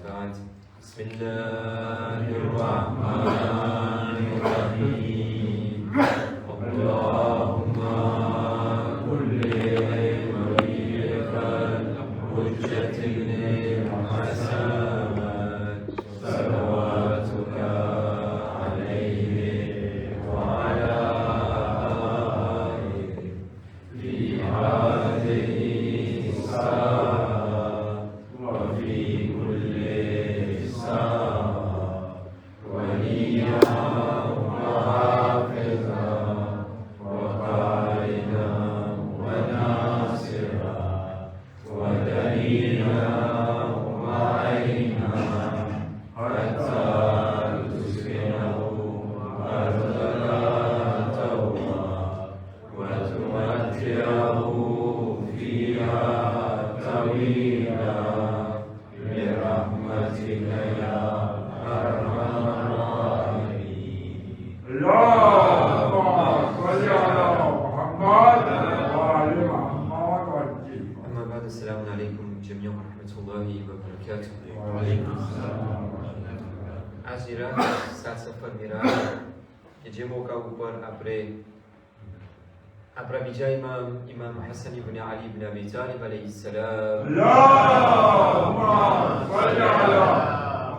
بعد بسم الله الرحمن الرحيم اللهم كل وليك الحجة الحسن صلواتك عليه وعلى آله في هذه الساعة وفي كل ساعة وليا وحافظا وقائدا وناصرا ودليلا وعينا حتى تسكنه أرضك توبا وتمتعه فيها طويلا برحمتك يا أرحم الراحمين. اللهم صل على محمد وعلى محمد وجل. أما بعد السلام عليكم جميعا ورحمة الله وبركاته. وعليكم السلام. आज रात सात सफर मेरा કે જે મોકા ઉપર આપણે આપણા બીજા ઇમામ હસન ઇબ્ન અલી ઇબ્ન અબી તાલિબ અલૈહિ સલામ اللهم صل على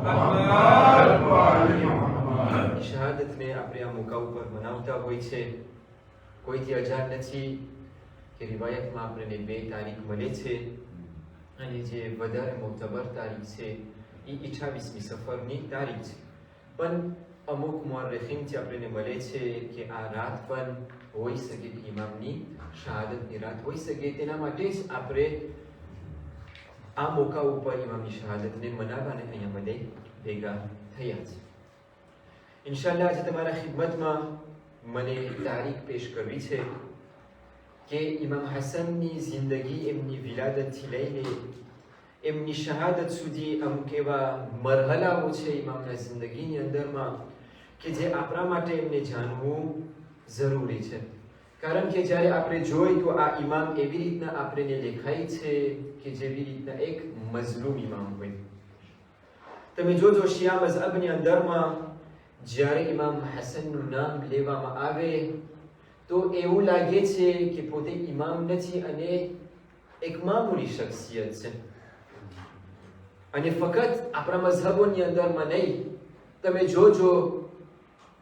محمد وعلى محمد. શહાદતને આપણે આ મોકા ઉપર મનાવતા હોય છે. કોઈથી અજાણ નથી કે રિવાયતમાં આપણને બે તારીખ મળે છે અને જે વધારે મોતબર તારીખ છે એ 28મી સફરની તારીખ છે. પણ અમુક મુઅર્રિખીનથી આપણને મળે છે કે આ રાત પણ હોઈ શકે કે ઇમામની શહાદતની રાત હોઈ શકે. તેના માટે જ આપણે આ મોકા ઉપર ઇમામની શહાદતને મનાવવાને અહીંયા બધે ભેગા થયા છે. ઇન્શાઅલ્લાહ આજે તમારા ખિદમતમાં મને તારીખ પેશ કરવી છે કે ઇમામ હસનની જિંદગી એમની વિલાદતથી લઈને એમની શહાદત સુધી અમુક એવા મરહલાઓ છે ઇમામના જિંદગીની અંદરમાં કે જે આપણા માટે એમને જાણવું જરૂરી છે. કારણ કે જ્યારે આપણે જોઈ તો આ ઇમામ એવી રીતના આપણને દેખાય છે કે જેવી રીતના એક મઝલૂમ ઇમામ હોય. તમે જોજો શિયા મઝહબની અંદરમાં જ્યારે ઇમામ હસનનું નામ લેવામાં આવે તો એવું લાગે છે કે પોતે ઇમામ નથી અને એક મામૂલી શખ્સિયત છે. અને ફક્ત આપણા મઝહબોની અંદરમાં નહીં, તમે જોજો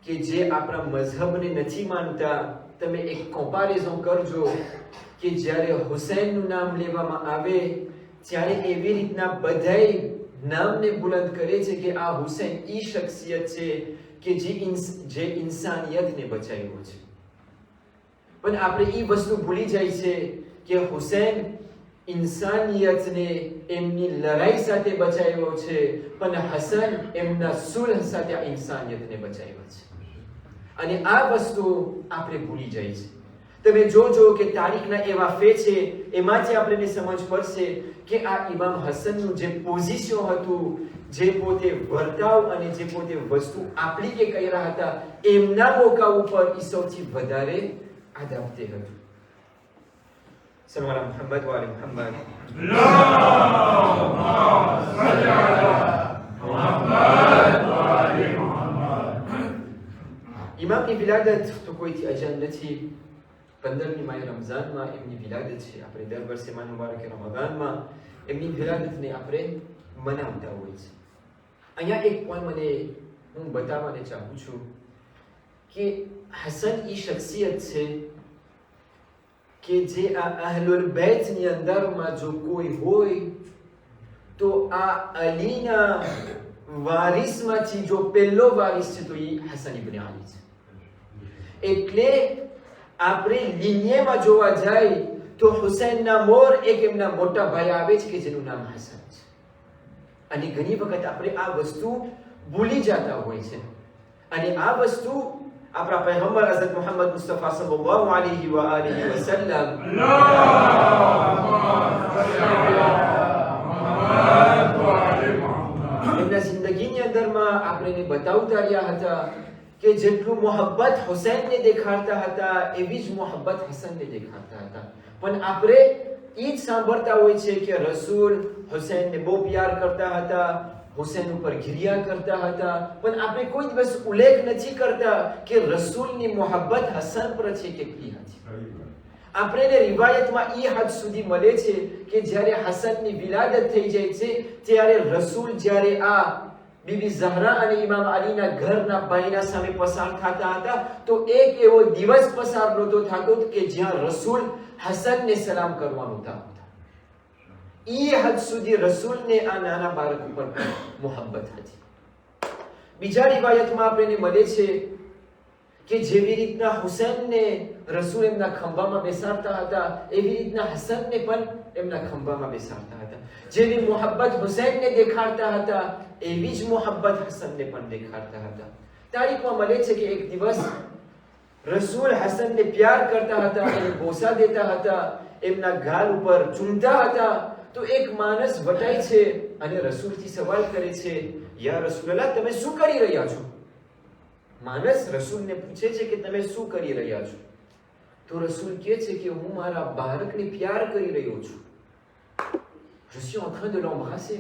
કે જે આપણા મઝહબને નથી માનતા તમે એક કમ્પેરિઝન કરજો કે જ્યારે હુસૈનનું નામ લેવામાં આવે ત્યારે એવી રીતના બધાય નામને બુલંદ કરે છે કે આ હુસૈન ઈ શખ્સિયત છે કે જે ઇન્સાનિયતને બચાવ્યો છે. પણ આપણે ઈ વસ્તુ ભૂલી જાય છે કે હુસૈન ઇન્સાનિયતને એમની લડાઈ સાથે બચાવ્યો છે, પણ હસન એમના સુલહ સાથે આ ઇન્સાનિયતને બચાવ્યો છે. અને આ વસ્તુ આપણે ભૂલી જાય છે. તમે જોજો કે તારીખના એવા ફે છે એમાંથી આપણને સમજ પડશે કે આ ઇમામ હસનનું જે પોઝિશન હતું, જે પોતે વર્તાવ અને જે પોતે વસ્તુ આપણી કે કર્યા હતા એમના મોકા ઉપર એ સૌથી વધારે આદાબતે હતું. સલ્લલ્લાહુ અલા મુહમ્મદ વ આલે મુહમ્મદ. اللهم صل على محمد وعلى محمد. ઇમામની વિલાદત તો કોઈથી અજાણ નથી. 15મી માહ રમઝાનમાં એમની વિલાદત છે. આપણે દર વર્ષે માહ મુબારક રમઝાનમાં એમની વિલાદતને આપણે મનાવતા હોય છે. અહીંયા એક પોઈન્ટ મને હું બતાવવાને ચાહું છું કે હસન ઈ શખ્સિયત છે કે જે આ અહલુલ બેતની અંદરમાં જો કોઈ હોય તો આ અલીના વારિસમાંથી જો પહેલો વારિસ છે તો એ હસન ઇબ્ન અલી છે. એટલે આપણે લીનિયમાં જોવા જાય તો હુસૈનના મોર એક એમના મોટા ભાઈ આવે છે કે જેનું નામ હસન છે. અને ઘણી વખત આપણે આ વસ્તુ ભૂલી જતા હોય છે. અને આ વસ્તુ આપણા પૈગંબર હઝરત મુહમ્મદ મુસ્તફા સલ્લલ્લાહુ અલૈહિ વ આલિહિ વસલ્લમ એમના જિંદગીની અંદરમાં આપણે બતાવતા રહ્યા હતા કે જેટલું મોહબ્બત હુસૈનને દેખાડતા હતા એવી જ મોહબ્બત હસનને દેખાડતા હતા. પણ આપણે એ જ સાંભળતા હોય છે કે રસૂલ હુસૈનને બહુ પ્યાર કરતા હતા, હુસૈન ઉપર ઘિરિયા કરતા હતા, પણ આપણે કોઈ દિવસ ઉલ્લેખ નથી કરતા કે રસૂલની મોહબ્બત હસન પર છે કેટલી હતી. આપણે રિવાયતમાં એ હદ સુધી મળે છે કે જ્યારે હસનની વિલાદત થઈ જાય છે ત્યારે રસૂલ જ્યારે આ બીબી ઝહરા અને ઇમામ અલીના ઘરના બાયના સામે પસાર થતા હતા તો એક એવો દિવસ પસાર નહોતો થતો કે જ્યાં રસૂલ હસનને સલામ કરવાનું થતું. એ હદ સુધી રસૂલને આ નાના બાળક ઉપર મોહબ્બત હતી. બીજા રિવાયતમાં આપણને મળે છે કે જેવી રીતના હુસૈનને રસૂલ એમના ખંભામાં બેસાડતા હતા એવી રીતના હસનને પણ એમના ખંભામાં બેસાડતા હતા. જેવી મોહબ્બત હુસૈનને દેખાડતા હતા એવી જ મોહબ્બત હસનને પણ દેખાડતા હતા. તારીખમાં મળે છે કે એક દિવસ રસૂલ હસનને પ્યાર કરતા હતા, એને બોસા દેતા હતા, એમના ગાલ ઉપર ચૂમતા હતા. તો એક માણસ વટાય છે અને રસૂલથી સવાલ કરે છે, યા રસૂલલ્લાહ, તમે શું કરી રહ્યા છો? માણસ રસૂલને પૂછે છે કે તમે શું કરી રહ્યા છો? તો રસૂલ કહે છે કે હું મારા બાળકને પ્યાર કરી રહ્યો છું. Je suis en train de l'embrasser.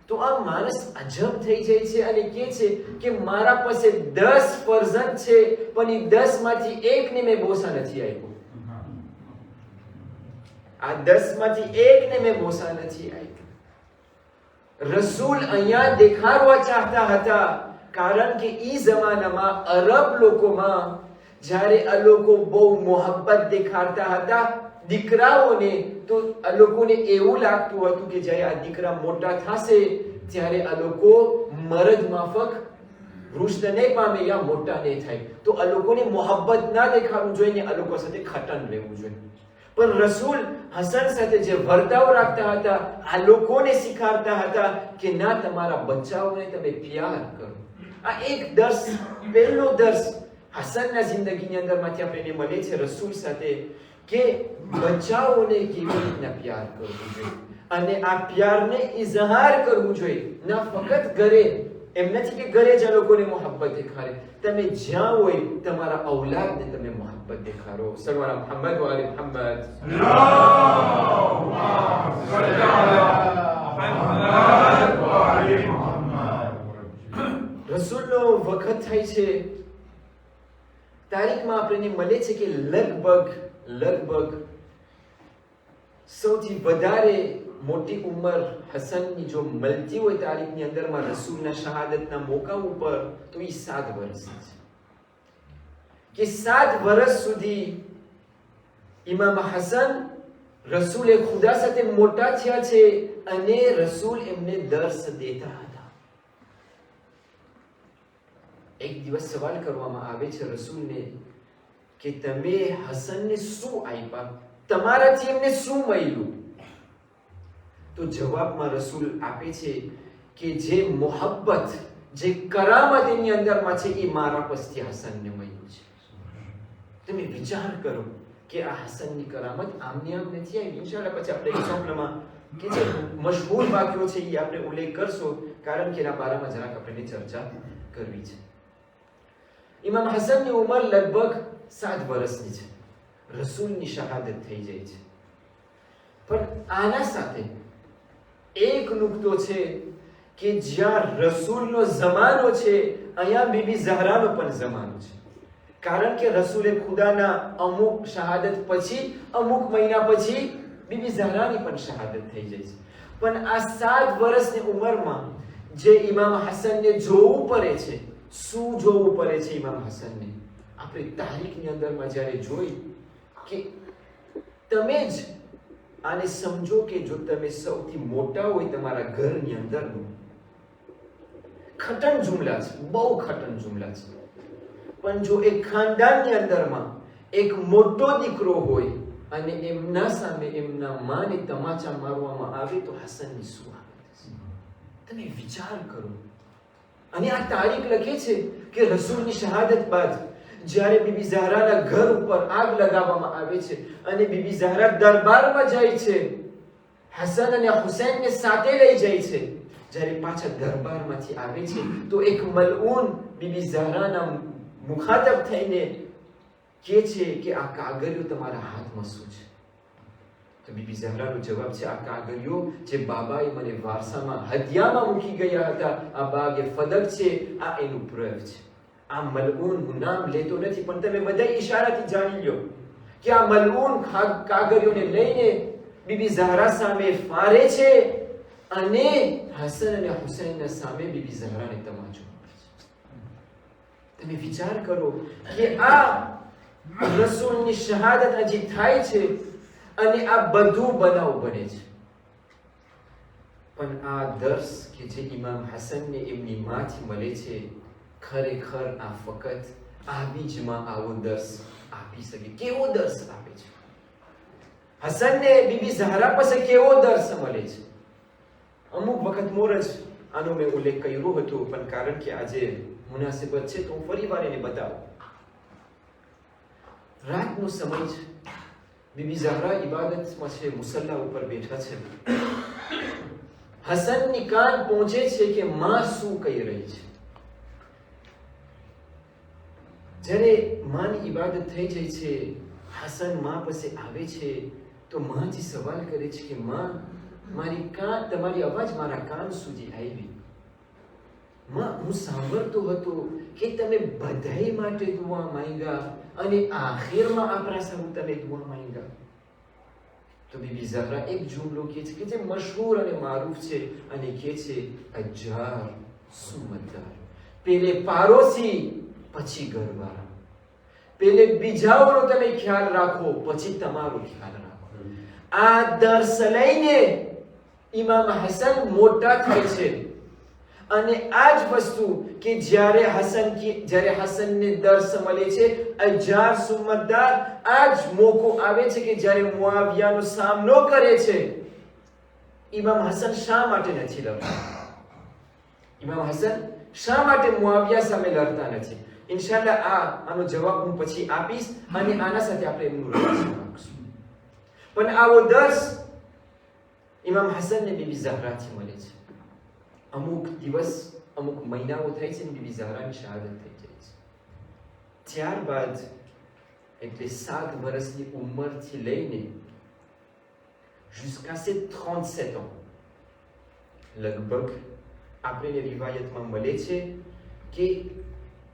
તો આ માણસ અજબ થઈ જાય છે અને કહે છે કે મારા પાસે 10 ફરજંદ છે પણ એ 10 માંથી એકને મેં બોસા નથી આપ્યો. આ 10 માંથી એકને મેં બોસા નથી આપ્યો. રસૂલ અહીંયા દેખાડવા ચાહતા હતા કારણ કે ઈ જમાનામાં અરબ લોકોમાં જ્યારે આ લોકો બહુ મોહબ્બત દેખાડતા હતા દીકરાઓને, તો આ લોકોને એવું લાગતું હતું કે જ્યારે આ દીકરા મોટા થશે ત્યારે આ લોકો મરદ માફક વૃષ્ટ નહીં પામે યા મોટા નહીં થાય. તો આ લોકોને મોહબ્બત ના દેખાડવું જોઈએ ને આ લોકો સાથે ખટન રહેવું જોઈએ. પણ રસૂલ હસન સાથે જે વર્તાવ રાખતા હતા આ લોકોને શીખવાડતા હતા કે ના, તમારા બચ્ચાઓને તમે પ્યાર કરો. આ એક દર્શ, પહેલો દર્શ હસનના જિંદગીની અંદરમાંથી આપણને મળે છે રસૂલ સાથે કે બચ્ચાઓને કેવી રીતના પ્યાર કરવું જોઈએ અને આ પ્યારને ઇઝહાર કરવું જોઈએ. ના ફક્ત ઘરે, એમ નથી કે ઘરે જ આ લોકોને મોહબ્બત દેખાડે, તમે જ્યાં હોય તમારા ઔલાદને તમે મોહબ્બત દેખાડો. સલ્લલ્લાહુ અલા મુહમ્મદ વ આલી મુહમ્મદ. અલ્લાહુમ્મા સલ્લી અલા મુહમ્મદ વ આલી મુહમ્મદ. રસૂલનો વખત થાય છે. તારીખમાં આપણને મળે છે કે લગભગ સૌથી વધારે મોટી ઉંમર હસનની જો મળતી હોય તારીખની અંદરમાં રસૂલના શહાદતના મોકા ઉપર તો એ 7 વર્ષની છે કે 7 વર્ષ સુધી ઇમામ હસન રસૂલે ખુદા સાથે મોટા થયા છે અને રસૂલ એમને દર્શ દેતા હતા. એક દિવસ સવાલ કરવામાં આવે છે રસૂલને કે તમે હસનને શું આપ્યા, તમારાથી એમને શું મળ્યું? તો જવાબમાં રસૂલ આપે છે કે જે મોહબ્બત, જે કરામત એની અંદરમાં છે એ મારા પાસેથી હસનને મળ્યું છે. તમે વિચાર કરો કે આ હસનની કરામત આમને આમ નથી આવી. ઇન્શાઅલ્લાહ પછી આપણે એક્ઝામ્પલમાં કે જે મશહૂર વાક્યો છે એ આપણે ઉલ્લેખ કરશો કારણ કે એના બારામાં જરાક આપણે ચર્ચા કરવી છે. ઇમામ હસનની ઉંમર લગભગ 7 વર્ષની છે. રસૂલની શહાદત થઈ જાય છે. પણ આના સાથે એક નુકતો છે કે જ્યાં રસૂલનો જમાનો છે અહીંયા બીબી ઝહરાનો પણ જમાનો છે. કારણ કે રસૂલે ખુદાના અમુક શહાદત પછી અમુક મહિના પછી બીબી ઝહરાની પણ શહાદત થઈ જાય છે. પણ આ 7 વર્ષની ઉંમરમાં જે ઇમામ હસનને જોવું પડે છે, શું જોવું પડે છે ઇમામ હસનને? આપણે તારીખની અંદરમાં જ્યારે જોઈ કે તમે જ આને સમજો કે જો તમે સૌથી મોટા હોય તમારા ઘરની અંદરનું, ખટન જુમલા છે, બહુ ખટન જુમલા છે. પણ જો એક ખાનદાનની અંદરમાં એક મોટો દીકરો હોય અને એમના સામે એમના માને તમાચા મારવામાં આવે તો હસનની શું હાલત હશે? તમે વિચાર કરો. અને આ તારીખ લખે છે કે રસૂલની શહાદત બાદ જ્યારે બીબી ઝહરાના ઘર ઉપર આગ લગાવવામાં આવે છે અને બીબી ઝહરા દરબારમાં જાય છે, હસન અને હુસૈનને સાથે લઈ જાય છે. જ્યારે પાછા દરબારમાંથી આવે છે તો એક મલઉન બીબી ઝહરાના મુખાતબ થઈને કહે છે કે આ કાગળિયું તમારા હાથમાં શું છે? તો તો બીબી ઝહરાનો જવાબ છે, આ કાગળિયો જે બાબાએ મને વારસામાં હદિયામાં મૂકી ગયા હતા, આ બાગે ફદક છે, આ એનું પ્રયોગ છે. આ મલઉન હું નામ લેતો નથી, પણ તમે બધા ઈશારાથી જાણી લો કે આ મલઉન કાગળિયોને લઈને બીબી ઝહરા સામે ફારે છે અને હસન અને હુસૈનના સામે બીબી ઝહરાને તમાચો મારે છે. તમે વિચાર કરો કે આ રસૂલની શહાદત હજી થાય છે અને આ બધું બનાવ બને છે, પણ આ દર્સ કે જે ઇમામ હસનને એમની માથી મળે છે, ખરેખર આ ફક્ત આવી જ માં આવો દર્સ આપી શકે. કેવો દર્સ આપે છે હસનને બીબી ઝહરા પાસે, કેવો દર્સ મળે છે. અમુક વખત મોર જ આનો મેં ઉલ્લેખ કર્યો હતો, પણ કારણ કે આજે મુનાસિબત છે તો હું ફરી વાર એને બતાવું. રાતનો સમય છે, બીબી ઝહરા ઇબાદતમાં છે, મુસલ્લા ઉપર બેઠા છે. હસનની કાન પહોંચે છે કે માં શું કહી રહી છે. જ્યારે માની ઇબાદત થઈ જાય છે, હસન માં પાસે આવે છે તો માજી સવાલ કરે છે કે માં, મારી કાન, તમારી અવાજ મારા કાન સુધી આવી. માં, હું સાંભળતો હતો કે તમે બધાય માટે દુઆ માંગ્યા અને આખિરમાં આપણા સારું તમે દુઆ માંગ્યા. તો બીબી ઝહરા એક જુમલો કહે છે કે જે મશહૂર અને મારૂફ છે અને કહે છે, અજાર સુમતદાર, પેલે પાડોશી પછી ઘરવાળા, પેલે બીજાઓનો તમે ખ્યાલ રાખો પછી તમારો ખ્યાલ રાખો. આ દર્સ લઈને ઇમામ હસન મોટા થાય છે અને આ જ વસ્તુ કે જ્યારે હસનને દર્સ મળે છે, અજાર સુમતદાર, આ જ મોકો આવે છે કે જ્યારે મુઆવિયાનો સામનો કરે છે. ઇમામ હસન શા માટે નથી લડતા? ઇમામ હસન શા માટે મુઆવિયા સામે લડતા નથી? ઇન્શાઅલ્લાહ આનો જવાબ હું પછી આપીશ અને આના સાથે આપણે એમનું રિલેશન રાખીશું. પણ આવો દર્સ ઇમામ હસનને બીબી ઝહરાથી મળે છે. અમુક દિવસ, અમુક મહિનાઓ થાય છે ને બીબી ઝહરાની શહાદત થઈ જાય છે. ત્યારબાદ એટલે 7 વર્ષની ઉંમરથી લઈને jusqu'à ses 37 ans લગભગ આપણે રિવાયતમાં મળે છે કે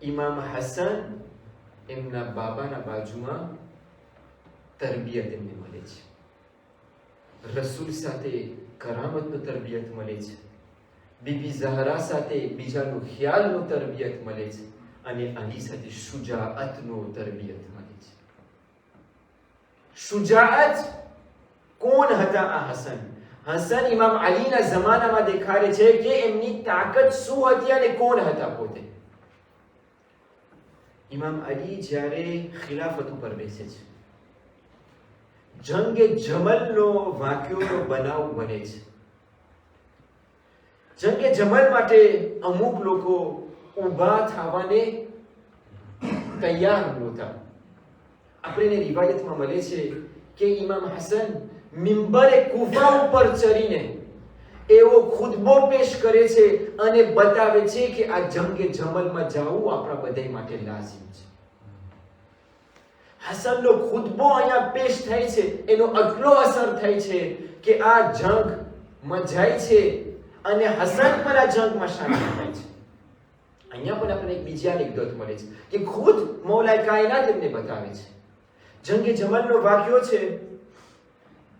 ઇમામ હસન એમના બાબાના બાજુમાં તરબિયત એમને મળે છે. રસૂલ સાથે કરામતનો તરબિયત મળે છે, બીબી ઝહરા સાથે બીજાનો ખ્યાલનો તરબિયત મળે છે અને આની સાથે શુજાઅતનો તરબિયત મળે છે. શુજાઅત કોણ હતા આ હસન? હસન ઇમામ અલીના જમાનામાં દેખાડે છે કે એમની તાકાત શું હતી અને કોણ હતા પોતે. ઇમામ અલી જ્યારે ખિલાફત ઉપર બેસે છે, જંગે જમલનો વાક્યોનો બનાવ બને છે. જંગે જમલ માટે અમુક લોકો ઊભા થવાને તૈયાર નહોતા. આપણે રિવાયતમાં મળે છે કે ઇમામ હસન મિંબરે કુફા ઉપર ચડીને એવો ખુતબો પેશ કરે છે અને બતાવે છે કે આ જંગે જમલમાં જવું આપણા બધા માટે લાઝિમ છે. હસનનો ખુતબો અહીંયા પેશ થાય છે, એનો આટલો અસર થાય છે કે આ જંગમાં જાય છે અને હસન પણ આ જંગમાં શામિલ થાય છે. અહીંયા પણ આપણે એક બીજી એનેક્ડોટ મળે છે કે ખુદ મૌલાએ કાયનાત એમને બતાવે છે. જંગે જમલનો વાક્યો છે,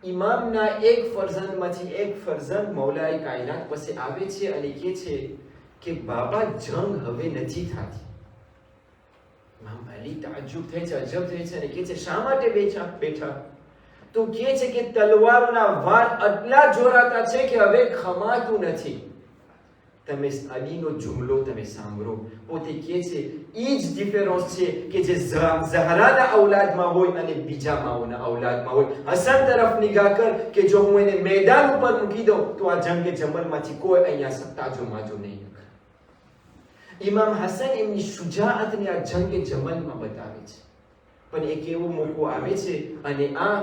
ઇમામના એક ફરઝંદમાંથી એક ફરઝંદ મૌલાએ કાયનાત પાસે આવે છે અને કહે છે કે બાબા જંગ હવે નથી થતી. ઇમામ અલી તાજ્જુબ થાય છે, અજબ થાય છે અને કહે છે શા માટે બેઠા? તો કહે છે કે તલવારના વાર આટલા જોરાતા છે કે હવે ખમાતું નથી. તમે અલીનો જુમલો તમે સાંભળો, પોતે કહે છે ઈ જ ડિફરન્સ છે કે જે ઝહરાના ઔલાદમાં હોય અને બીજા માઓના ઔલાદમાં હોય. હસન તરફ નિગાહ કર કે જો હું એને મેદાન ઉપર મૂકી દઉં તો આ જંગે જમલમાંથી કોઈ અહીંયા સત્તાજો માજો નહીં. ઇમામ હસન એમની શુજાઅતને આ જંગે જમલમાં બતાવે છે. પણ એક એવો મોકો આવે છે અને આ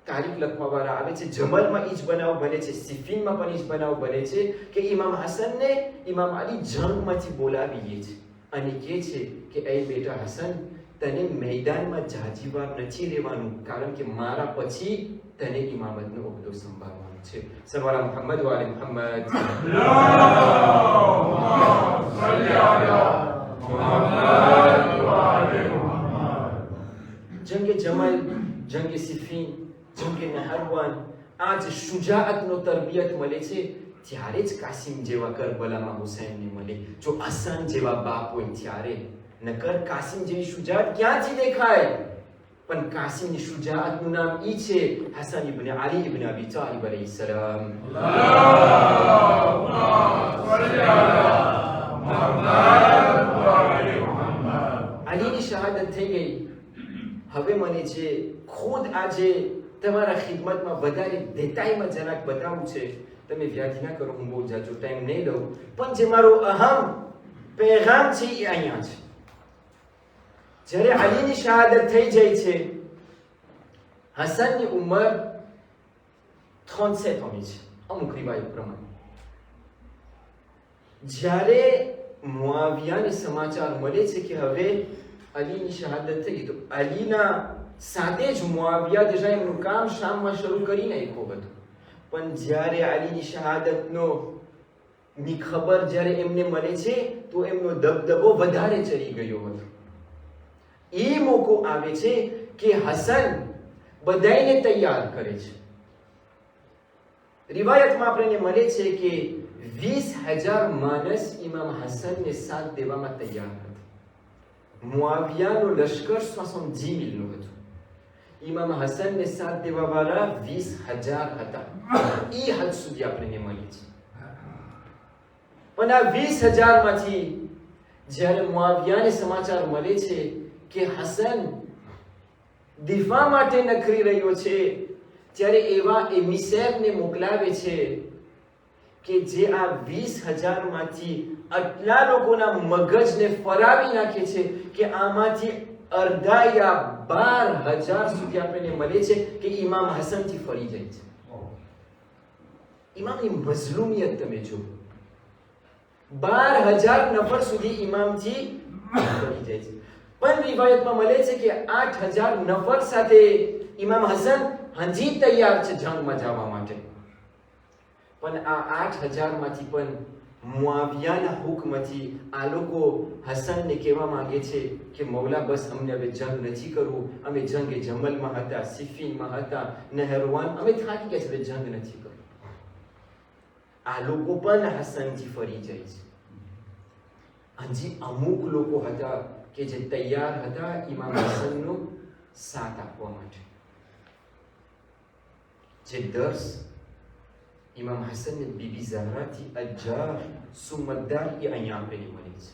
તારીખ લખવાવાળા આવે છે, જમલમાં ઈ જ બનાવ બને છે, સિફીનમાં પણ ઈ જ બનાવ બને છે કે ઇમામ હસનને ઇમામ અલી જંગમાંથી બોલાવીએ છે અને કહે છે કે એ બેટા હસન, તને મેદાનમાં જાજીવાર નથી રહેવાનું, કારણ કે મારા પછી તને ઇમામતનો ઓહદો સંભાળવાનો છે. સવાલા મુહમ્મદ વાલે મુહમ્મદ. જંગે જમલ, જંગે સિફીન, જંગે નહરવાન, આ જ શુજાઅતનો તરબિયત મળે છે ત્યારે જ કાસિમ જેવા કરબલામાં હુસૈનને મળે. જો હસન જેવા બાપ હોય ત્યારે, નકર કાસિમ જેવી શુજાઅત ક્યાંથી દેખાય? પણ કાસિમની શુજાઅતનું નામ ઈ છે હસન ઇબ્ન અલી ઇબ્ન અબી તાલિબ અલૈહિ સલામ. અલીની શહાદત થઈ ગઈ. હવે મને જે ખુદ આજે તમારા ખિદમતમાં વધારે દેતાઈમાં જરાક બતાવું છે, તમે વ્યાજ ના કરો, હું બહુ જાજો ટાઈમ નહીં લઉં, પણ જે મારો અહમ પેગામ છે એ અહીંયા છે. જ્યારે અલીની શહાદત થઈ જાય છે, હસનની ઉંમર 37 હોવી છે અમુક રિવાયત પ્રમાણે. જ્યારે મુઆવિયાને સમાચાર મળે છે કે હવે અલીની શહાદત થઈ ગઈ, તો અલીના સાથે જ મુઆવિયા déjà એમનું કામ શામમાં શરૂ કરી નાખ્યું હતું. પણ જ્યારે અલીની શહાદતનો ની ખબર જ્યારે એમને મળે છે તો એમનો દબદબો વધારે ચડી ગયો હતો. એ મોકો આવે છે કે હસન બધાયને તૈયાર કરે છે. રિવાયતમાં આપણને મળે છે કે 20,000 માણસ ઇમામ હસનને સાથ દેવામાં તૈયાર હતા. મુઆવિયાનો લશ્કર 70,000 નું હતું. ઇમામ હસનને સાથ દેવા વાળા 20,000 હતા. એ હદ સુધી આપણને મળી છે. પણ આ 20,000 માંથી જ્યારે મુઆવિયાને સમાચાર મળે છે કે હસન દિફા માટે નખરી રહ્યો છે, ત્યારે એવા એમિસેરને મોકલાવે છે કે જે આ 20,000 માંથી આટલા લોકોના મગજને ફરાવી નાખે છે કે આમાંથી અડધા યા 12,000 સુધી આપણને મળે છે કે ઇમામ હસનથી ફરી જાય છે. ઇમામની મઝલુમિયત તમે જુઓ, 12,000 નફર સુધી ઇમામથી ફરી જાય છે. પણ રિવાયતમાં મળે છે કે 8,000 નફર સાથે ઇમામ હસન હજી તૈયાર છે જંગમાં જવા માટે. પણ આ 8,000 માંથી પણ મુઆવિયાના હુકમથી આ લોકો હસનને કહેવા માંગે છે કે મૌલા બસ અમને હવે જંગ નથી કરવું, અમે જંગે જમલમાં હતા, સિફીનમાં હતા, નહેરવાન, અમે થાકી ગયા છે, હવે જંગ નથી કરવું. આ લોકો પણ હસનથી ફરી જાય છે. હજી અમુક લોકો હતા કે જે તૈયાર હતા ઇમામ હસનનો સાથ આપવા માટે. જે દર્સ ઇમામ હસનને બીબી ઝહરાથી અજાર સુમતદાર એ અહીંયા આપેલી મળી છે.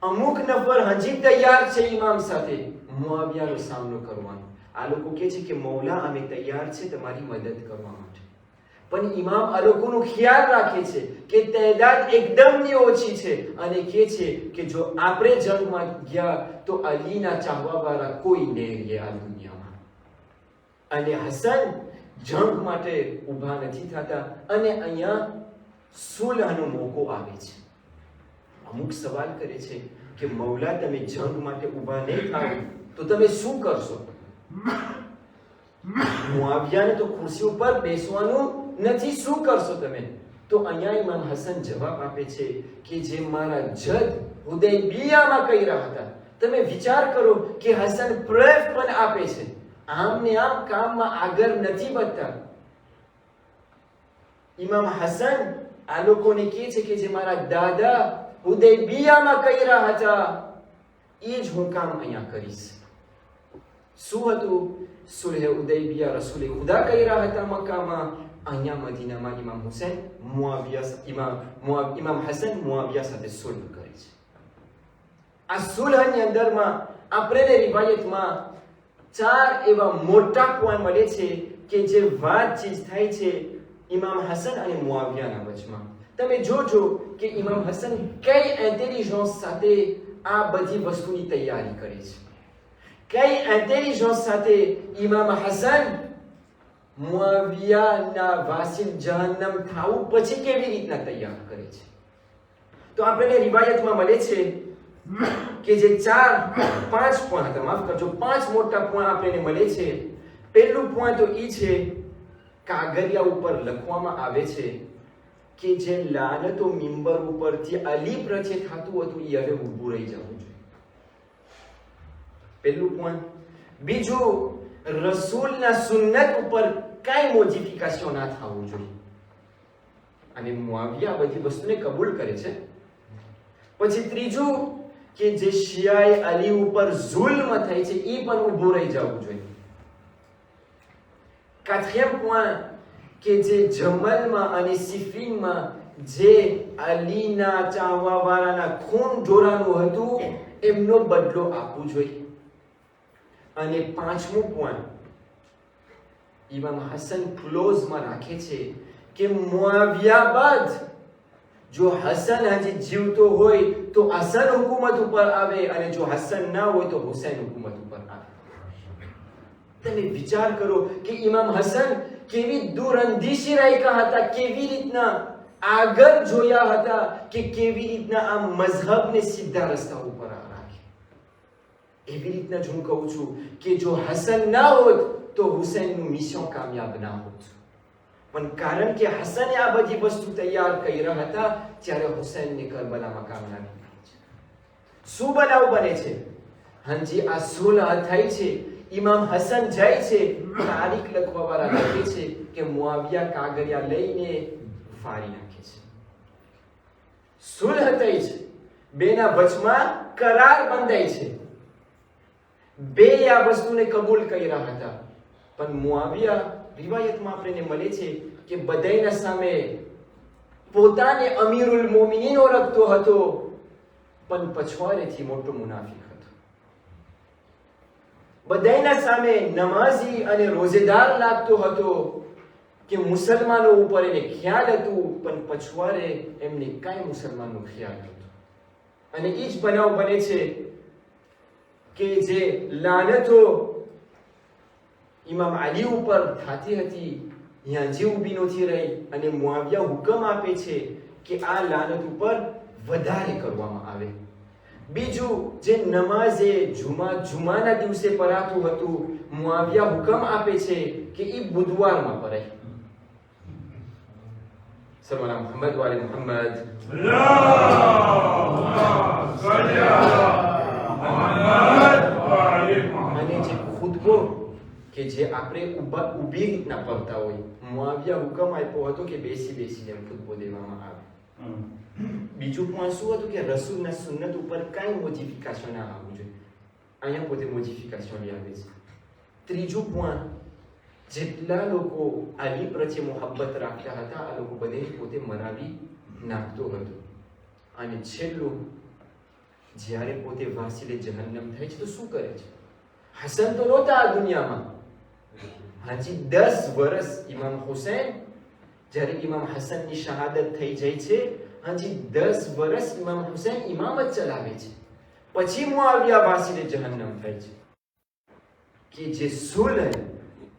અમુક નફર હજી તૈયાર છે ઇમામ સાથે મુઆવિયાનો સામનો કરવાનો. આ લોકો કહે છે કે મૌલા અમે તૈયાર છે તમારી મદદ કરવા માટે. પણ ઇમામ આ લોકોનો ખ્યાલ રાખે છે કે તાદાદ એકદમની ઓછી છે અને કહે છે કે જો આપણે જંગમાં ગયા તો અલીના ચાહવા વાળા કોઈ નહીં રહે આ દુનિયામાં. અને હસન જંગ માટે ઊભા નથી થતા અને અહીંયા સુલહનો મોકો આવે છે. અમુક સવાલ કરે છે કે મૌલા તમે જંગ માટે ઊભા નહીં થાવ તો તમે શું કરશો? મુઆવિયાને તો ખુરશી ઉપર બેસવાનું નથી, શું કરશો તમે? તો અહીંયા ઇમામ હસન જવાબ આપે છે કે જે મારા જદ હુદૈબિયામાં કર્યા હતા. તમે વિચાર કરો કે હસન પ્રેફ પણ આપે છે, આમને આમ કામમાં આગળ નથી વધતા. ઇમામ હસન આ લોકોને કહે છે કે જે મારા દાદા હુદૈબિયામાં કર્યા હતા એ જ હું કામ અહીંયા કરીશ. શું હતું? સુલહ હુદૈબિયા રસૂલે ખુદા કર્યા હતા મક્કામાં, અહીંયા મદીનામાં ઇમામ હુસૈન ઇમામ હસન મુઆવિયા સાથે સુલહ કરે છે. આ સુલહની અંદરમાં આપણે રિવાયતમાં 4 એવા મોટા પોઈન્ટ મળે છે કે જે વાતચીત થાય છે ઇમામ હસન અને મુઆવિયાના વચમાં. તમે જોજો કે ઇમામ હસન કઈ ઇન્ટેલિજન્સ સાથે આ બધી વસ્તુની તૈયારી કરે છે. કઈ ઇન્ટેલિજન્સ સાથે ઇમામ હસન મુઆવિયાના વાસિલ જહન્નમ થાવું પછી કેવી રીતના તૈયાર કરે છે. તો આપણને રિવાયતમાં મળે છે કે જે 5 પોઈન્ટ હતા, માફ કરજો, 5 મોટા પોઈન્ટ આપણને મળે છે. પહેલું પોઈન્ટ તો એ છે કાગળિયા ઉપર લખવામાં આવે છે કે જે લાનતો મિંબર ઉપરથી અલી પ્રત્યે થતું હતું એ હવે ઊભું રહી જવું જોઈએ. પહેલું પોઈન્ટ. બીજું, રસૂલના સુન્નત ઉપર કાંઈ મોડિફિકેશન ના થવું જોઈએ. અને મુઆવિયા બધી વસ્તુને કબૂલ કરે છે. પછી ત્રીજું કે જે શિયાએ અલી ઉપર જુલ્મ થાય છે એ પણ ઊભું રહી જવું જોઈએ. quatrième point કે જે જમલમાં અને સિફીનમાં જે અલીના ચાહવાવાળાના ખૂન ઢોરાનું હતું એમનો બદલો આપવો જોઈએ. અને પાંચમું પોઈન્ટ, ઇમામ હસન ક્લોઝમાં રાખે છે કે મુઆવિયા બાદ જો હસન હજી જીવતો હોય તો હસન હુકુમત ઉપર આવે અને જો હસન ના હોય તો હુસૈન હુકુમત ઉપર આવે. તમે વિચાર કરો કે ઇમામ હસન કેવી દૂરઅંદેશી રાખ્યા હતા, કેવી રીતના આગળ જોયા હતા કે કેવી રીતના આ મઝહબને સીધા રસ્તા ઉપર રાખે. એવી રીતના જ હું કહું છું કે જો હસન ના હોત તો હુસૈનનું મિશન કામયાબ ના હોત. પણ કારણ કે હસને આ બધી વસ્તુ તૈયાર કર્યા હતા ત્યારે હુસૈનને કરબલામાં કામયાબી મળી છે. શું બનાવ બને છે? હાજી આ સુલહ થાય છે. ઇમામ હસન જાય છે, તારીખ લખવા વાળા લખે છે કે મુઆવિયા કાગળિયા લઈને ફાડી નાખે છે. સુલહ થઈ છે, બેના વચમાં કરાર બંધાય છે. બે આ વસ્તુને કબૂલ કર્યા હતા. પણ મુઆવિયા રિવાયતમાં આપણને મળે છે કે બધાયના સામે પોતાને અમીરુલ મોમિનીન ઓળખતો હતો પણ પછવાડેથી મોટો મુનાફિક હતો. બધાયના સામે નમાઝી અને રોઝેદાર લાગતો હતો કે મુસલમાનો ઉપર એને ખ્યાલ હતું પણ પછવાડે એમને કાંઈ મુસલમાનનો ખ્યાલ હતો. અને એ જ બનાવ બને છે કે જે લાનતો ઇમામ અલી ઉપર થતી હતી ત્યાં જે ઊભી નથી રહી અને મુઆવિયા હુકમ આપે છે કે આ લાનત ઉપર વધારે કરવામાં આવે. બીજું, જે નમાઝે જુમાના દિવસે પરાતું હતું મુઆવિયા હુકમ આપે છે કે એ બુધવારમાં પરાય. સલ્લલ્લાહુ મુહમ્મદ વાલે મુહમ્મદ. અને જે ખુતબો કે જે આપણે ઊભી રીતના પડતા હોય, મુઆવિયા હુકમ આપ્યો હતો કે બેસીને ખુતબો દેવામાં આવે. બીજું પણ શું હતું કે રસૂલના સુન્નત ઉપર કાંઈ મોડિફિકેશન ના આવવું જોઈએ. અહીંયા પોતે મોડિફિકેશન આવે છે. ત્રીજું પણ, જેટલા લોકો અલી પ્રત્યે મોહબ્બત રાખતા હતા આ લોકો બધે પોતે મરાવી નાખતો હતો. અને છેલ્લું, જ્યારે પોતે વાસીલે જહન્નમ થાય છે તો શું કરે છે? હસન તો નહોતા આ દુનિયામાં. હાજી 10 વર્ષ ઇમામ હુસૈન, જ્યારે ઇમામ હસનની શહાદત થઈ જાય છે, હાજી 10 વર્ષ ઇમામ હુસૈન ઇમામત ચલાવે છે. પછી મુઆવિયા વાસીલે જહન્નમ થાય છે. કે જે સુલહ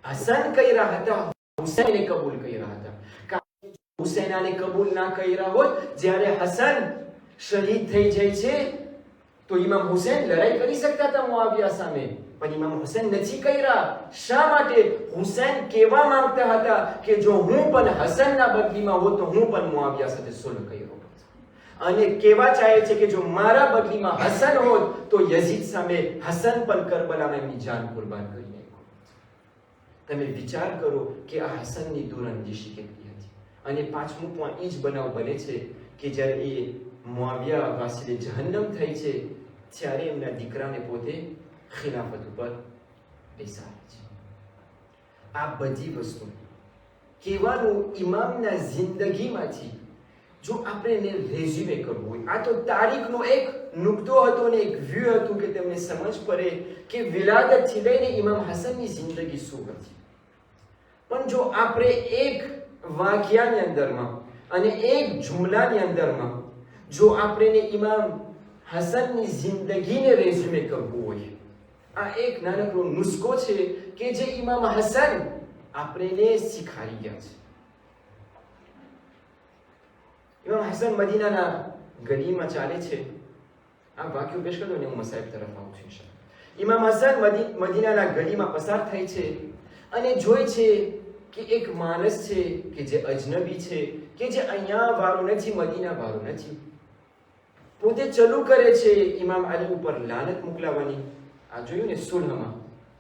હસન કર્યા હતા હુસૈને કબૂલ કર્યા હતા. કારણ કે હુસૈનાને કબૂલ ના કર્યા હોત, જ્યારે હસન શહીદ થઈ જાય છે તો ઇમામ હુસૈન લડાઈ કરી શકતા હતા મુઆવિયા સામે, પણ ઇમામ હુસૈન નથી કર્યા. શા માટે? હુસૈન કહેવા માંગતા હતા કે જો હું પણ હસનના બદલીમાં હોત તો હું પણ મુઆવિયા સાથે સુલહ કર્યો હોત. અને કહેવા ચાહે છે કે જો મારા બદલીમાં હસન હોત તો યઝીદ સામે હસન પણ કરબલામાં એમની જાન કુરબાન કરી નાખ્યો. તમે વિચાર કરો કે આ હસનની દૂરઅંદેશી કેટલી હતી. અને પાંચમું પોઈન્ટ એ જ બનાવ બને છે કે જ્યારે એ મુઆવિયા વાસીલે જહન્નમ થાય છે ત્યારે એમના દીકરાને પોતે ખિલાફત ઉપર બેસાડે છે. આ બધી વસ્તુ કહેવાનું ઇમામના જિંદગીમાંથી જો આપણે રેઝ્યુમે કરવું હોય, આ તો તારીખનો એક નુકતો હતો ને એક વ્યૂ હતું કે તમને સમજ પડે કે વિલાદતથી લઈને ઇમામ હસનની જિંદગી શું હતી. પણ જો આપણે એક વાક્યાની અંદરમાં અને એક જુમલાની અંદરમાં જો આપણે ઇમામ હસનની જિંદગીને રેઝ્યુમે કરવું હોય, આ એક નાનકડો નુસ્ખો છે કે જે ઇમામ હસન આપણને શીખાડી ગયા છે. ઇમામ હસન મદીનાના ગલીમાં ચાલે છે. આ વાક્યો પેશ કરો ને હું મસાઈબ તરફ આવું છું ઇન્શાઅલ્લાહ. ઇમામ હસન મદીનાના ગલીમાં પસાર થાય છે અને જોઈ છે કે એક માણસ છે કે જે અજનબી છે, કે જે અહીંયા વાળો નથી, મદીના વાળો નથી, પોતે ચાલુ કરે છે ઇમામ અલી ઉપર લાનત મોકલાવવાની. આ જોયું ને સુલહમાં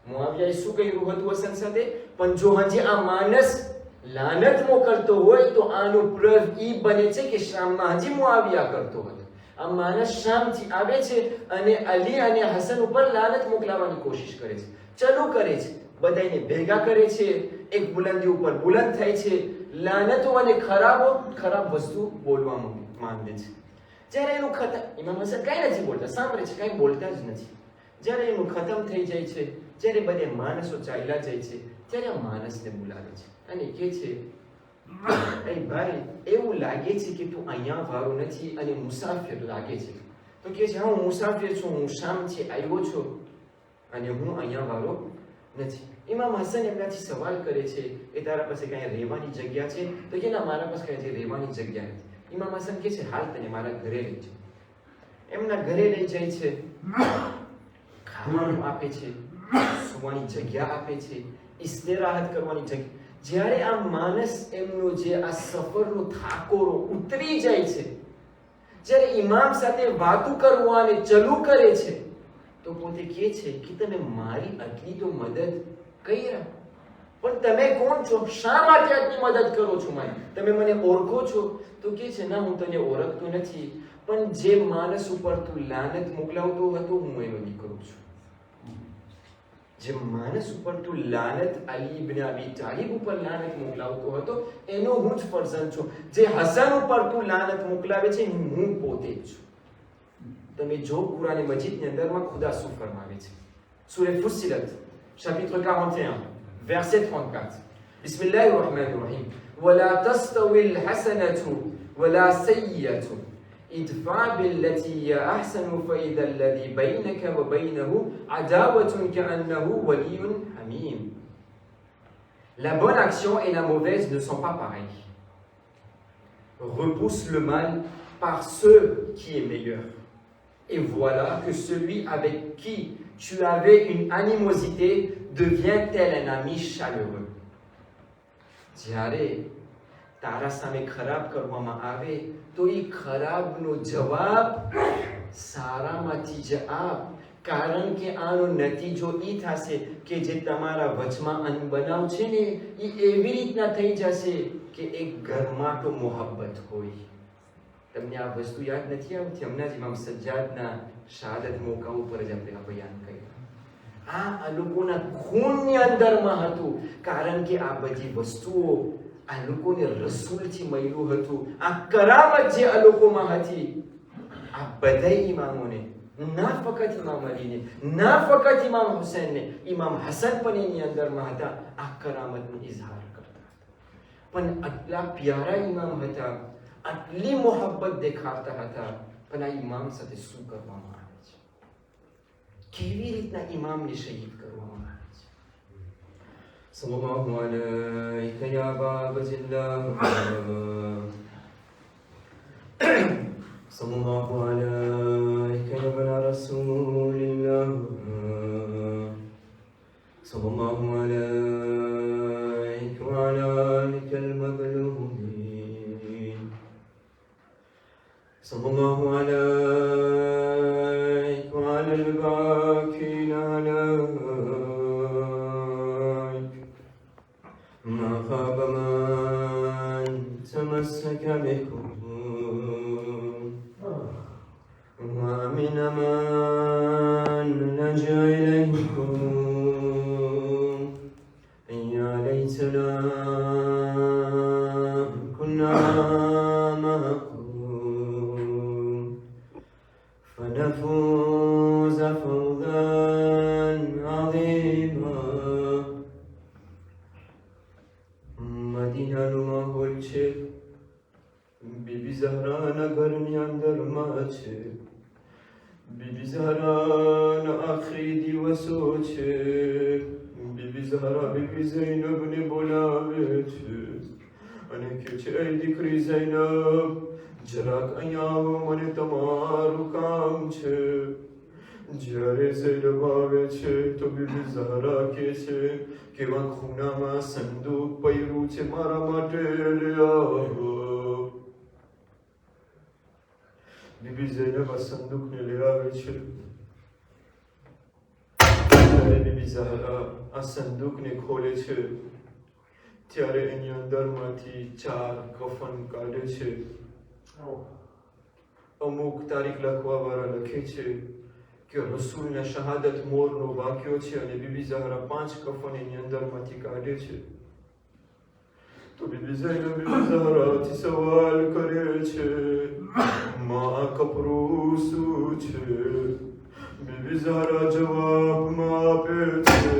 મુઆવિયાએ શું કર્યું હતું હસન સાથે? પણ જો હજી આ માણસ લાનત મોકલતો હોય તો આનું પ્રવ ઈ બને છે કે શામમાં હજી મુઆવિયા કરતો હતો. આ માણસ શામથી આવે છે અને અલી અને હસન ઉપર લાનત મોકલાવવાની કોશિશ કરે છે, ચાલુ કરે છે, બધાને ભેગા કરે છે, એક બુલંદી ઉપર બુલંદ થાય છે, લાનતો અને ખરાબ વસ્તુ બોલવા માંગે છે. જ્યારે એનું ખતમ, ઇમામ હસન કાંઈ નથી બોલતા, સાંભળે છે, કાંઈ બોલતા જ નથી. જ્યારે એનું ખતમ થઈ જાય છે, જ્યારે બધે માણસો ચાલ્યા જાય છે, ત્યારે આ માણસને બોલાવે છે અને કહે છે, એ ભાઈ, એવું લાગે છે કે તું અહીંયા વાળો નથી અને મુસાફિર લાગે છે. તો કહે છે, હા, હું મુસાફિર છું, હું શામથી આવ્યો છું અને હું અહીંયા વાળો નથી. ઇમામ હસન એમનાથી સવાલ કરે છે, એ તારા પાસે કાંઈ રહેવાની જગ્યા છે? તો કે ના, મારા પાસે કાંઈ રહેવાની જગ્યા નથી. ઇમામ હસન કહે છે, હાલ તને મારા ઘરે લઈ જાઓ. એમના ઘરે લઈ જાય છે, ખાવાનું આપે છે, સુવાની જગ્યા આપે છે, ઇસ્તેરાહત કરવાની જગ્યા. જ્યારે આ માણસ એમનો જે આ સફરનો થાકોરો ઉતરી જાય છે, જ્યારે ઇમામ સાથે વાતો કરવાને ચાલુ કરે છે, તો પોતે કહે છે કે તમે મારી આટલી તો મદદ કરી, પણ તમે કોણ છો? શા માટે આટલી મદદ કરો છો મારી? તમે મને ઓળખો છો? તો કહે છે, ના, હું તને ઓળખતો નથી, પણ જે માણસ ઉપર તું લાનત મોકલાવતો હતો, હું એનો દીકરો છું. જે માણસ ઉપર તું લાનત અલી ઇબ્ન અબી તાલિબ ઉપર લાનત મોકલાવતો હતો, એનો હું જ ફરજંદ છું. જે હસન ઉપર તું લાનત મોકલાવે છે, હું પોતે જ છું. તમે જો કુરાન મજીદની અંદરમાં ખુદા શું ફરમાવે છે? સૂરે ફુસ્સિલત chapitre 41 verset 34. બિસ્મિલ્લાહિર રહમાનિર Rahim. ولا تستوي الحسنة ولا سيئة ادفع بالتي هي أحسن فإذا الذي بينك وبينه عداوة كأنه ولي حميم. La bonne action et la mauvaise ne sont pas pareilles. Repousse le mal par ce qui est meilleur. Et voilà que celui avec qui tu avais une animosité devient tel un ami chaleureux. જ્યારે તારા સામે ખરાબ કરવામાં આવે તો એ ખરાબનો જવાબ સારામાંથી જ આપ, કારણ કે આનો નતીજો એ થશે કે જે તમારા વચમાં અનબનાવ છે ને, એ એવી રીતના થઈ જશે કે એક ઘરમાં તો મોહબ્બત હોય. તમને આ વસ્તુ યાદ નથી આવતી? હમણાં જ ઇમામ સજ્જાદના શહાદત મોકા ઉપર જ આપણે આ બયાન કર્યું. આ લોકોના ખૂનની અંદરમાં હતું, કારણ કે આ બધી વસ્તુઓ આ લોકોને રસૂલથી મળ્યું હતું. આ કરામત જે આ લોકોમાં હતી, આ બધા ઇમામોને, ના ફકત ઇમામ અલીને, ના ફકત ઇમામ હુસૈનને, ઇમામ હસન પણ એની અંદરમાં હતા, આ કરામતનો ઇઝહાર કરતા હતા. પણ આટલા પ્યારા ઇમામ હતા, આટલી મોહબ્બત દેખાડતા હતા, પણ આ ઇમામ સાથે શું કરવામાં આવે છે? કેવી રીતના ઇમામને શહીદ કરવામાં આવે છે? સલ્લલ્લાહુ અલૈહિ યા બાબજિલ્લાહ, સલ્લલ્લાહુ અલૈહિ યા બના રસૂલિલ્લાહ, સલ્લલ્લાહુ અલૈહિ વા અલાલિકલ મઝલૂમીન, સલ્લલ્લાહુ અલૈહિ વા અલલ બાકીના અલૈક, મા ખાબ મન તમસ્સક બિકુમ وَمِنَ مَنْ لَجَأَ إِلَيْكُمْ يَا لَيْتَنَا كُنَّا مَعَكُمْ فَنَفُوزَ فَوْزًا عَظِيمًا. મદીનાનો માહોલ છે, બીબી ઝહરાના ઘરની અંદરમાં છે. બીબી ઝહરાના આખરી દિવસો છે. બીબી ઝહરા બીબી ઝૈનબને બોલાવે છે અને કહે છે, એ દીકરી ઝૈનબ, જરાક અહીંયા આવો, મને તમારું કામ છે. જ્યારે ઝૈનબ આવે છે તો બીબી ઝહરા કહે છે કેવા ખૂણામાં સંદૂક પડ્યું છે મારા માટે લઈ આવો. બીબી ઝૈનબ આ સંદૂકને લઈ આવે છે. ત્યારે બીબી ઝહરા આ સંદૂકને ખોલે છે ત્યારે એની અંદરમાંથી 4 કફન કાઢે છે. અમુક તારીખ લખવાવાળા લખે છે કે રસૂલના શહાદત મોરનો વાક્યો છે અને બીબી ઝહરા 5 કફન એની અંદરમાંથી કાઢે છે. તો બીબી ઝહરાથી સવાલ કરે છે માં આ કપરું શું છે? બીબી ઝહરા જવાબમાં આપે છે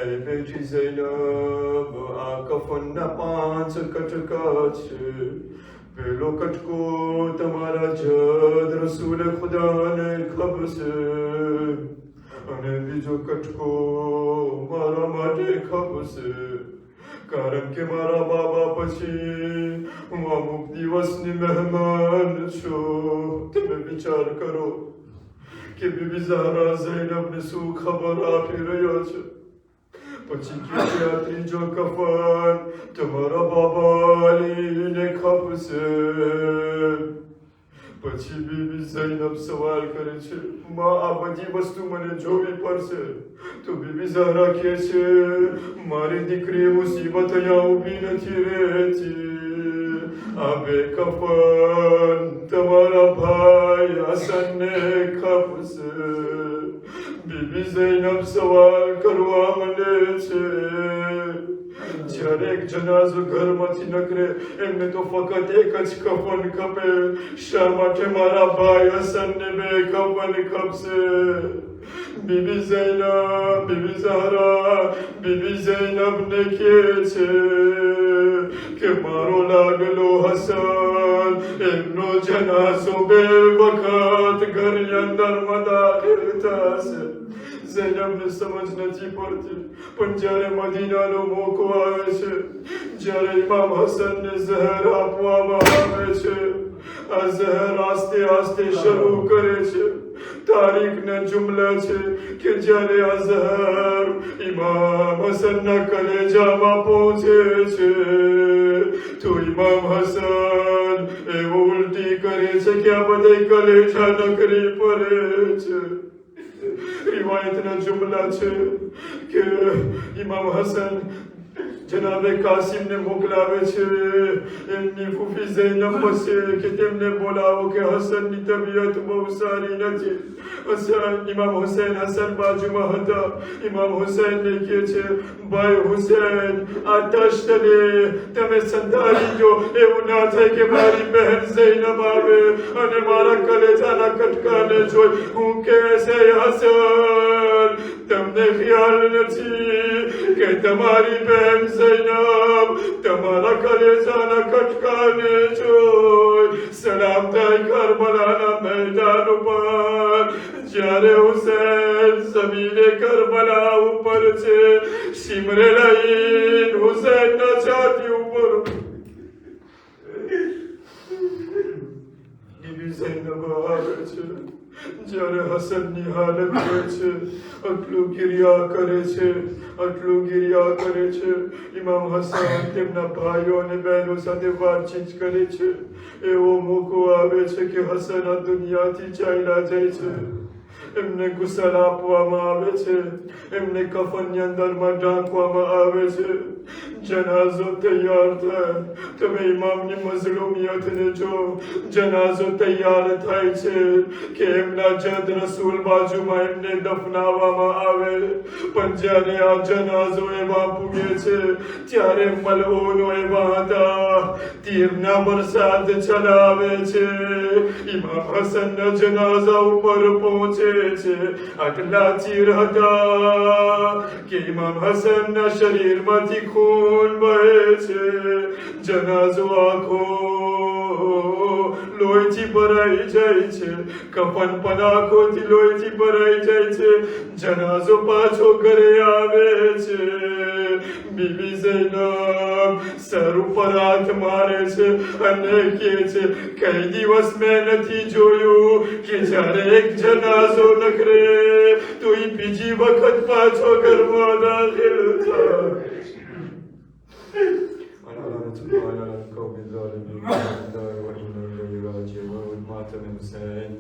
એ બેટી ઝૈનબ આ કફનના 5 કટકા છે. પેલો કટકો તમારા જદ રસૂલ ખુદાને ખપશે અને બીજો કટકો મારા માટે ખપશે કારણ કે મારા બાબા પછી હું અમુક દિવસની મહેમાન છું. તમે વિચાર કરો કે બીબી ઝહરા ઝૈનબને શું ખબર આપી રહ્યો છે. પછી કે આ ત્રીજો કફન તમારા બાબા અલીને ખપશે. પછી બીબી ઝૈનબ સવાલ કરે છે માં આ બધી વસ્તુ મને જોવી પડશે. તો બીબી ઝહરા કહે છે મારી દીકરી મુસીબત અહીંયા ઊભી નથી રહેતી. આ 2 કફન તમારા ભાઈ હસનને ખપશે. બીબી ઝૈનબ સવાલ કરવા માંડે છે જ્યારે એક જનાઝો ઘરમાંથી નીકળે એમને તો ફક્ત એક જ કફન ખપે. શા માટે મારા ભાઈ હસનને 2 કફન ખપશે? બીબી ઝહરા બીબી ઝૈનબને કહે છે કે મારો લાડલો હસન એમનો જનાઝો 2 વખત ઘરની અંદરમાં દાખલ થશે. ઝૈનબને સમજ નથી પડતી પણ જ્યારે મદીનાનો મોકો આવે છે જ્યારે ઇમામ હસનને ઝહેર આપવામાં આવે છે આ ઝહેર આસ્તે આસ્તે શરૂ કરે છે. તારીખના જુમલા છે કે જ્યારે આ ઝહેર ઇમામ હસનના કલેજામાં પહોંચે છે તો ઇમામ હસન એવો ઉલટી કરે છે કે આ બધા કલેજા નકરી પડે છે. રિવાયતના જુમલા છે કે ઇમામ હસન જનાબે કાસિમને મોકલાવે છે એમની ફૂફી ઝૈનબ પાસે કે તેમને બોલાવો કે હસનની તબિયત બહુ સારી નથી. ઇમામ હુસૈન હસન બાજુમાં હતા. ઇમામ હુસૈનને કહે છે ભાઈ હુસૈન આ તશ્તને તમે સંધારી જો એવું ના થાય કે મારી બહેન ઝૈનબ આવે અને મારા કલેજાના કટકાને જોઈ હું કહેશે હસન તમને ખ્યાલ નથી કે તમારી બહેન ઝૈનબ તમારા કલેજાના કટકાને જોઈ સલામ થાય કરબલાના મેદાન ઉપર. જ્યારે હુસૈન જમીને કરબલા ઉપર છે શિમરે લઈને હુસૈનના છાતી ઉપર બીબી ઝૈનબ આવે છે. જ્યારે હસનની હાલત હોય છે આટલું ગિરિયા કરે છે. ઇમામ હસન તેમના ભાઈઓ અને બહેનો સાથે વાતચીત કરે છે. એવો મોકો આવે છે કે હસન આ દુનિયાથી ચાલ્યા જાય છે. એમને ગુસલ આપવામાં આવે છે. એમને કફનની અંદરમાં ઢાંકવામાં આવે છે. જનાઝો તૈયાર થાય. તમે ઇમામની મઝલુમિયતને જો. જનાઝો તૈયાર થાય છે કે એમના જદ રસૂલ બાજુમાં એમને દફનાવવામાં આવે. પણ જ્યારે આ જનાઝો એવા પૂગે છે ત્યારે મલઉનો એવા હતા તીરના વરસાદ ચલાવે છે. ઇમામ હસનના જનાઝા ઉપર પહોંચે છે. આટલા ચીર હતા કે ઇમામ હસનના શરીરમાંથી ખૂન વહે છે. જનાઝો આખો લોહીથી ભરાઈ જાય છે. કફન પણ આંખોથી લોહીથી ભરાઈ જાય છે. જનાઝો પાછો ઘરે આવે છે. બીબી ઝૈનબ સર ઉપર હાથ મારે છે અને કહે છે કઈ દિવસ મેં નથી જોયું કે જ્યારે એક જનાઝો નખરે તો એ બીજી વખત પાછો ઘરમાં દાખલ થાય. قوم الظالمين وإنا إليه راجعون. ماتم حسين.